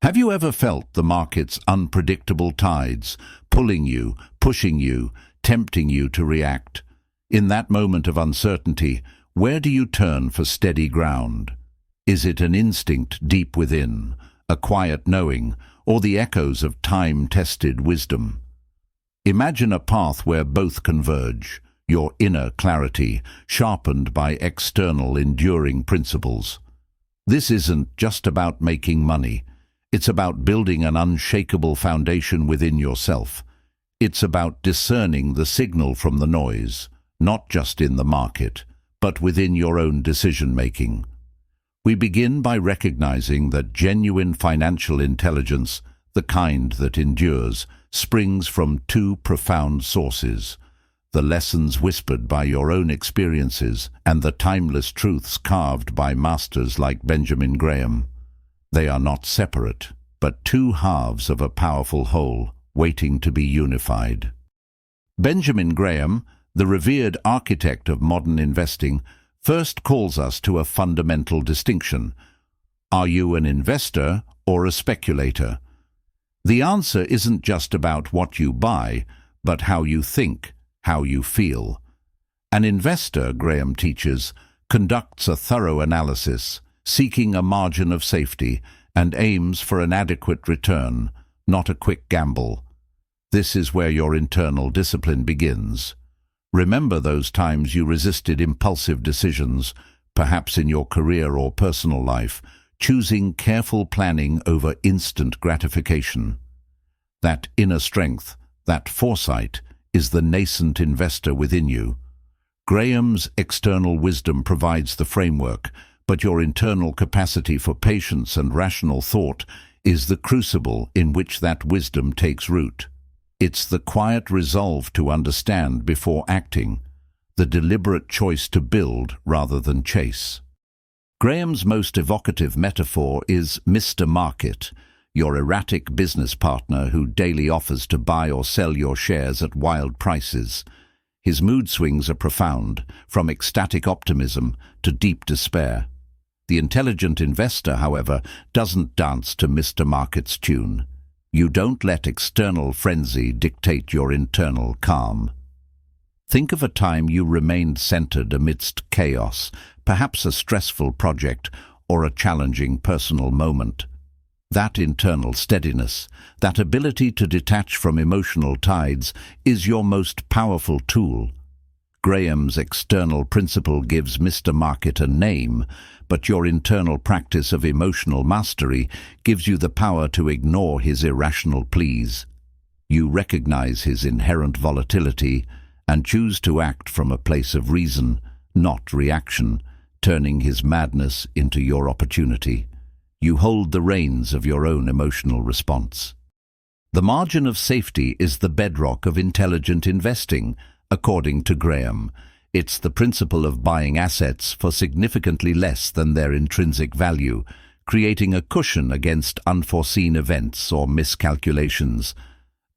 Have you ever felt the market's unpredictable tides, pulling you, pushing you, tempting you to react? In that moment of uncertainty, where do you turn for steady ground? Is it an instinct deep within, a quiet knowing, or the echoes of time-tested wisdom? Imagine a path where both converge, your inner clarity sharpened by external enduring principles. This isn't just about making money. It's about building an unshakable foundation within yourself. It's about discerning the signal from the noise, not just in the market, but within your own decision-making. We begin by recognizing that genuine financial intelligence, the kind that endures, springs from two profound sources: the lessons whispered by your own experiences and the timeless truths carved by masters like Benjamin Graham. They are not separate, but two halves of a powerful whole, waiting to be unified. Benjamin Graham, the revered architect of modern investing, first calls us to a fundamental distinction. Are you an investor or a speculator? The answer isn't just about what you buy, but how you think, how you feel. An investor, Graham teaches, conducts a thorough analysis, seeking a margin of safety, and aims for an adequate return, not a quick gamble. This is where your internal discipline begins. Remember those times you resisted impulsive decisions, perhaps in your career or personal life, choosing careful planning over instant gratification. That inner strength, that foresight, is the nascent investor within you. Graham's external wisdom provides the framework, but your internal capacity for patience and rational thought is the crucible in which that wisdom takes root. It's the quiet resolve to understand before acting, the deliberate choice to build rather than chase. Graham's most evocative metaphor is Mr. Market, your erratic business partner who daily offers to buy or sell your shares at wild prices. His mood swings are profound, from ecstatic optimism to deep despair. The intelligent investor, however, doesn't dance to Mr. Market's tune. You don't let external frenzy dictate your internal calm. Think of a time you remained centered amidst chaos, perhaps a stressful project or a challenging personal moment. That internal steadiness, that ability to detach from emotional tides, is your most powerful tool. Graham's external principle gives Mr. Market a name, but your internal practice of emotional mastery gives you the power to ignore his irrational pleas. You recognize his inherent volatility and choose to act from a place of reason, not reaction, turning his madness into your opportunity. You hold the reins of your own emotional response. The margin of safety is the bedrock of intelligent investing, according to Graham. It's the principle of buying assets for significantly less than their intrinsic value, creating a cushion against unforeseen events or miscalculations.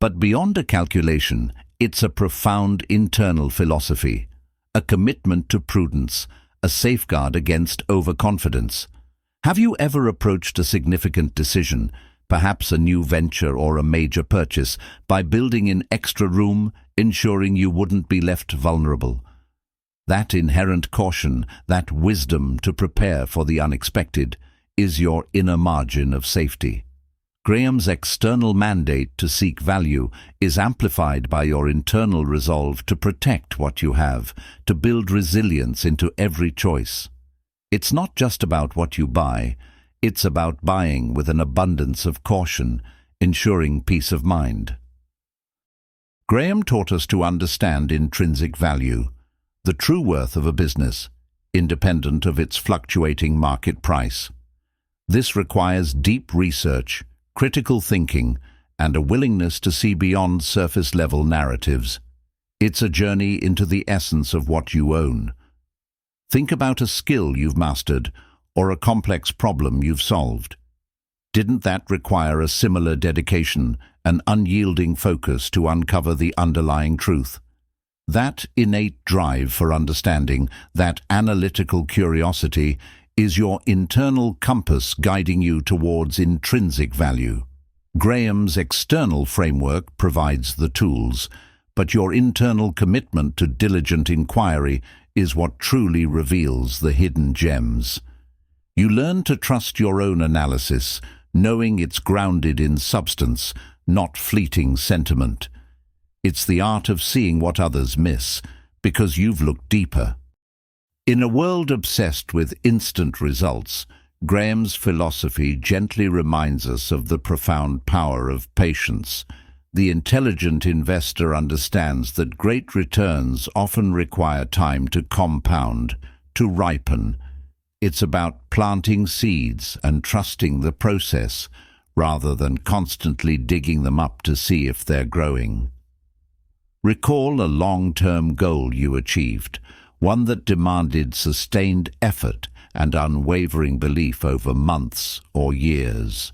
But beyond a calculation, it's a profound internal philosophy, a commitment to prudence, a safeguard against overconfidence. Have you ever approached a significant decision, perhaps a new venture or a major purchase, by building in extra room, ensuring you wouldn't be left vulnerable? That inherent caution, that wisdom to prepare for the unexpected, is your inner margin of safety. Graham's external mandate to seek value is amplified by your internal resolve to protect what you have, to build resilience into every choice. It's not just about what you buy, it's about buying with an abundance of caution, ensuring peace of mind. Graham taught us to understand intrinsic value, the true worth of a business, independent of its fluctuating market price. This requires deep research, critical thinking, and a willingness to see beyond surface-level narratives. It's a journey into the essence of what you own. Think about a skill you've mastered or a complex problem you've solved. Didn't that require a similar dedication, an unyielding focus to uncover the underlying truth? That innate drive for understanding, that analytical curiosity, is your internal compass guiding you towards intrinsic value. Graham's external framework provides the tools, but your internal commitment to diligent inquiry is what truly reveals the hidden gems. You learn to trust your own analysis, knowing it's grounded in substance, not fleeting sentiment. It's the art of seeing what others miss, because you've looked deeper. In a world obsessed with instant results, Graham's philosophy gently reminds us of the profound power of patience. The intelligent investor understands that great returns often require time to compound, to ripen. It's about planting seeds and trusting the process, rather than constantly digging them up to see if they're growing. Recall a long-term goal you achieved, one that demanded sustained effort and unwavering belief over months or years.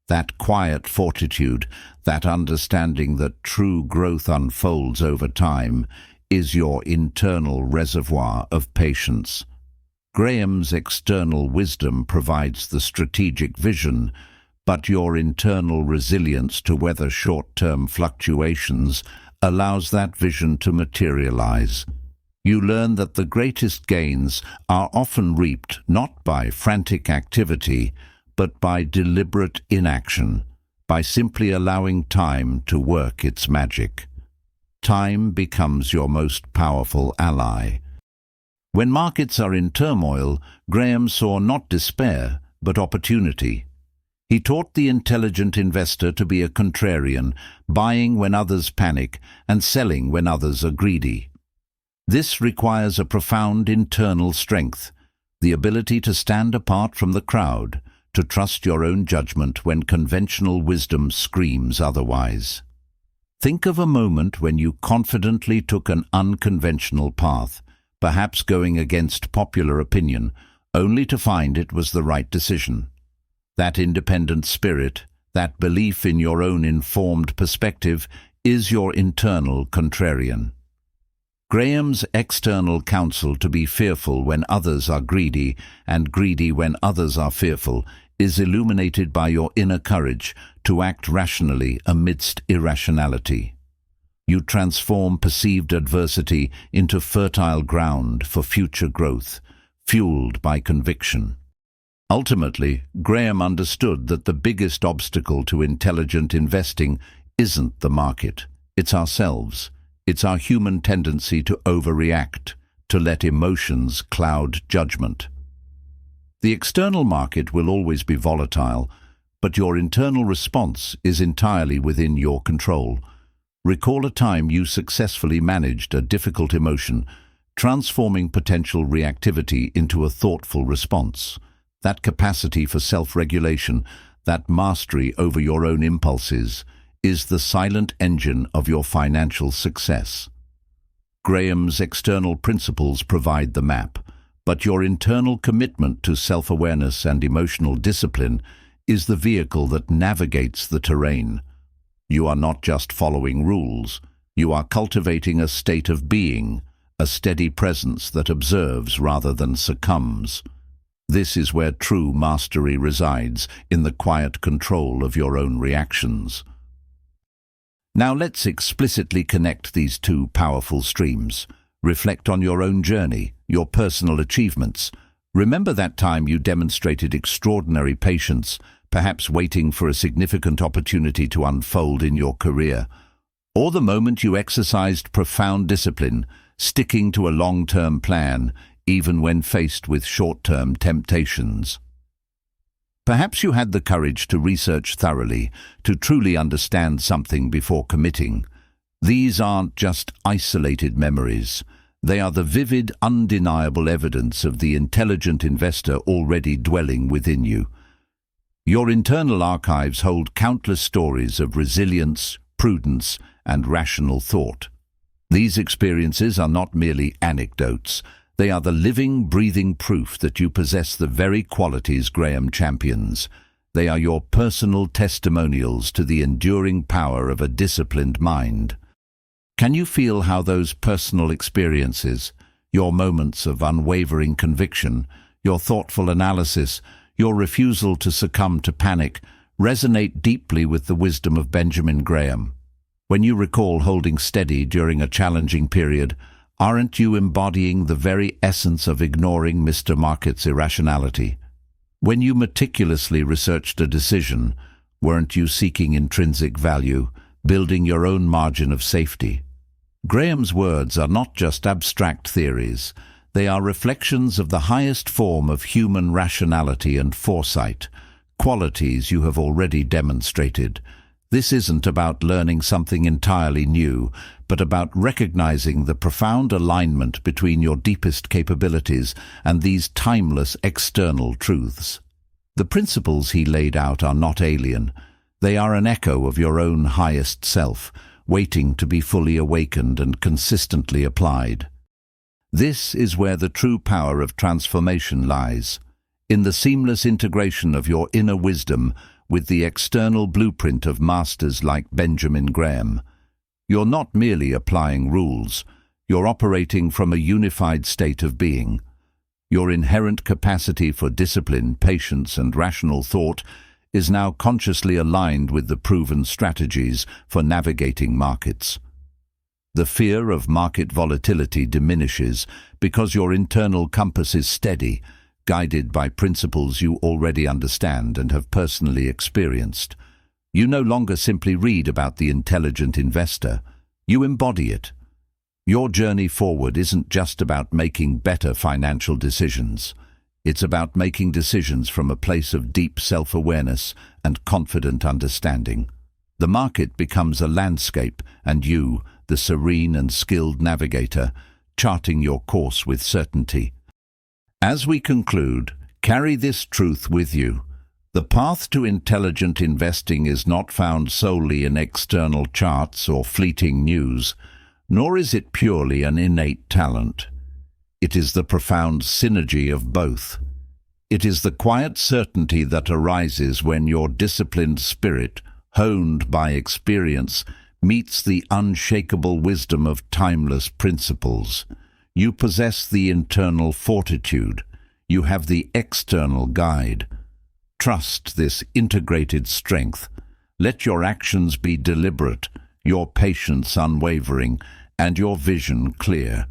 That quiet fortitude, that understanding that true growth unfolds over time, is your internal reservoir of patience. Graham's external wisdom provides the strategic vision, but your internal resilience to weather short-term fluctuations allows that vision to materialize. You learn that the greatest gains are often reaped not by frantic activity, but by deliberate inaction, by simply allowing time to work its magic. Time becomes your most powerful ally. When markets are in turmoil, Graham saw not despair, but opportunity. He taught the intelligent investor to be a contrarian, buying when others panic and selling when others are greedy. This requires a profound internal strength, the ability to stand apart from the crowd, to trust your own judgment when conventional wisdom screams otherwise. Think of a moment when you confidently took an unconventional path, perhaps going against popular opinion, only to find it was the right decision. That independent spirit, that belief in your own informed perspective, is your internal contrarian. Graham's external counsel to be fearful when others are greedy and greedy when others are fearful is illuminated by your inner courage to act rationally amidst irrationality. You transform perceived adversity into fertile ground for future growth, fueled by conviction. Ultimately, Graham understood that the biggest obstacle to intelligent investing isn't the market, it's ourselves. It's our human tendency to overreact, to let emotions cloud judgment. The external market will always be volatile, but your internal response is entirely within your control. Recall a time you successfully managed a difficult emotion, transforming potential reactivity into a thoughtful response. That capacity for self-regulation, that mastery over your own impulses, is the silent engine of your financial success. Graham's external principles provide the map, but your internal commitment to self-awareness and emotional discipline is the vehicle that navigates the terrain. You are not just following rules, you are cultivating a state of being, a steady presence that observes rather than succumbs. This is where true mastery resides, in the quiet control of your own reactions. Now let's explicitly connect these two powerful streams. Reflect on your own journey, your personal achievements. Remember that time you demonstrated extraordinary patience, perhaps waiting for a significant opportunity to unfold in your career. Or the moment you exercised profound discipline, sticking to a long-term plan, even when faced with short-term temptations. Perhaps you had the courage to research thoroughly, to truly understand something before committing. These aren't just isolated memories. They are the vivid, undeniable evidence of the intelligent investor already dwelling within you. Your internal archives hold countless stories of resilience, prudence, and rational thought. These experiences are not merely anecdotes. They are the living, breathing proof that you possess the very qualities Graham champions. They are your personal testimonials to the enduring power of a disciplined mind. Can you feel how those personal experiences, your moments of unwavering conviction, Your thoughtful analysis, your refusal to succumb to panic, resonate deeply with the wisdom of Benjamin Graham. When you recall holding steady during a challenging period, aren't you embodying the very essence of ignoring Mr. Market's irrationality? When you meticulously researched a decision, weren't you seeking intrinsic value, building your own margin of safety? Graham's words are not just abstract theories. They are reflections of the highest form of human rationality and foresight, qualities you have already demonstrated. This isn't about learning something entirely new, but about recognizing the profound alignment between your deepest capabilities and these timeless external truths. The principles he laid out are not alien. They are an echo of your own highest self, waiting to be fully awakened and consistently applied. This is where the true power of transformation lies, in the seamless integration of your inner wisdom with the external blueprint of masters like Benjamin Graham. You're not merely applying rules, you're operating from a unified state of being. Your inherent capacity for discipline, patience, and rational thought is now consciously aligned with the proven strategies for navigating markets. The fear of market volatility diminishes because your internal compass is steady, guided by principles you already understand and have personally experienced. You no longer simply read about the intelligent investor, you embody it. Your journey forward isn't just about making better financial decisions. It's about making decisions from a place of deep self-awareness and confident understanding. The market becomes a landscape, and you, the serene and skilled navigator, charting your course with certainty. As we conclude, carry this truth with you. The path to intelligent investing is not found solely in external charts or fleeting news, nor is it purely an innate talent. It is the profound synergy of both. It is the quiet certainty that arises when your disciplined spirit, honed by experience, meets the unshakable wisdom of timeless principles. You possess the internal fortitude. You have the external guide. Trust this integrated strength. Let your actions be deliberate, your patience unwavering, and your vision clear.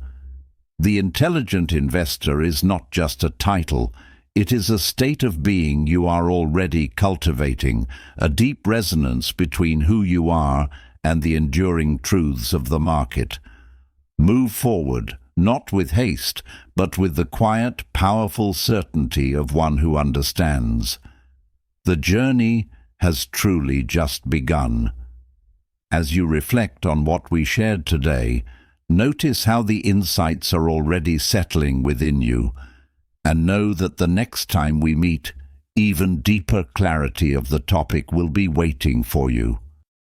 The intelligent investor is not just a title. It is a state of being you are already cultivating, a deep resonance between who you are and the enduring truths of the market. Move forward, not with haste, but with the quiet, powerful certainty of one who understands. The journey has truly just begun. As you reflect on what we shared today, notice how the insights are already settling within you, and know that the next time we meet, even deeper clarity of the topic will be waiting for you.